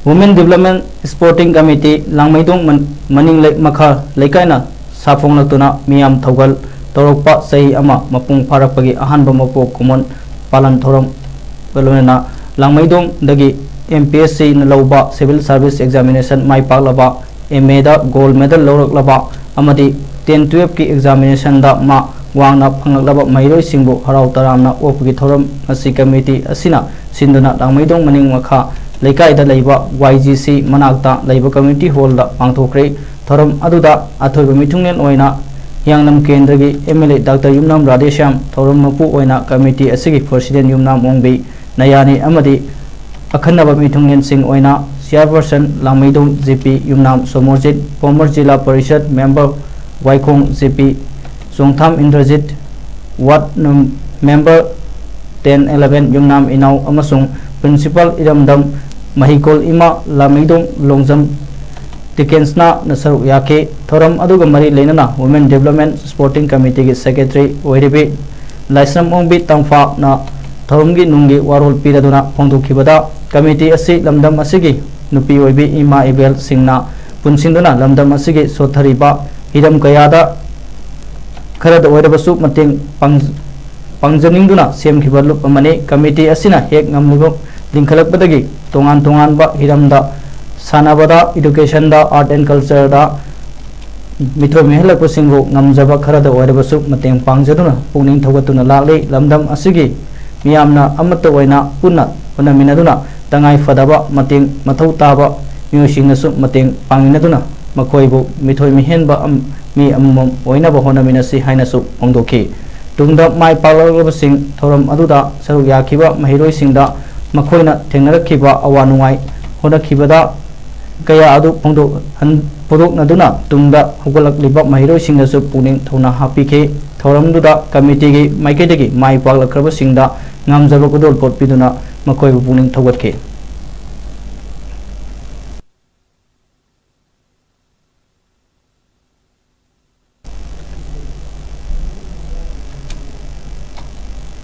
Women Development Sporting Committee Langmaidong Maning Makha Lekaina Safong Latuna Miam Thogal Torokpa Sei Ama Mapung Parapagi Ahanba Mapo Kumon Palan Thorom Velona Langmaidong Dagi MPSC Nalauba Civil Service Examination Mai Paklaba Emeda Gold Medal Lorok Laba Amadi 10-12 ki examination da ma wangna phanglaba mairoi singbo harau taramna opgi thoram asi committee asina sinduna langmaidong maning makha leikai da leiba YGC manakta leiba community hall da pangthokre thoram aduda athoiba mithunglen oina yangnam kendra gi MLA Dr Yumnam Radesham thoram mapu oina committee asigi president Yumnam Ongbi nayani amadi akhanaba mithunglen sing oina chairperson langmaidong GP Yumnam Somorjit former Jila Parishad member Waikong GP Songtham Indrajit Ward member 10-11 Yumnam Inau amasung principal Iramdam Mahikol Ima Lamidong Longjam Dikensna Nasaru Yake Thoram aduga mari lenana Women Development Sporting Committee ki secretary Oiribi Laisam Ongbi Tangfa na Thorumgi Nungi Warol Piraduna Pongdukhibada committee asi lamdam asigi nupi oibi Ima Ibel Singna punsinduna lamdam asigi sothariba Hiram Kayada Kharad Oirabasu Mating Pangjaningduna Sem Kibalup Amani Committee Asina Hek Ngamlibo Linkhalakpadagi Tongan ba Hiramda Sanabada Education da Art and Culture da Mitro Mehelakpo Singbo Ngamjaba Kharad Oirabasu Mating Pangjaduna Puning Thogatuna Lali Lamdam Asigi Miyamna Amata Waina Puna Punaminaduna Tangai Fadaba Mating Mathau Taba Musingnasu Mating Panginaduna Makoibu Mithoi Mihenba mi ammom oinaba honaminasi hainasu ongdoki tungda mai palagaba sing thoram aduda saru yakiba mahiroi singda makoina thengnarakhiba awanungai honakhibada kaya adu pongdo han podok naduna tungda hogolakliba mahiroi singnasu puning thona hapike thoramduda committee gi maikedegi mai palakraba singda ngamjaba kodol pot piduna makoibu puning thogatke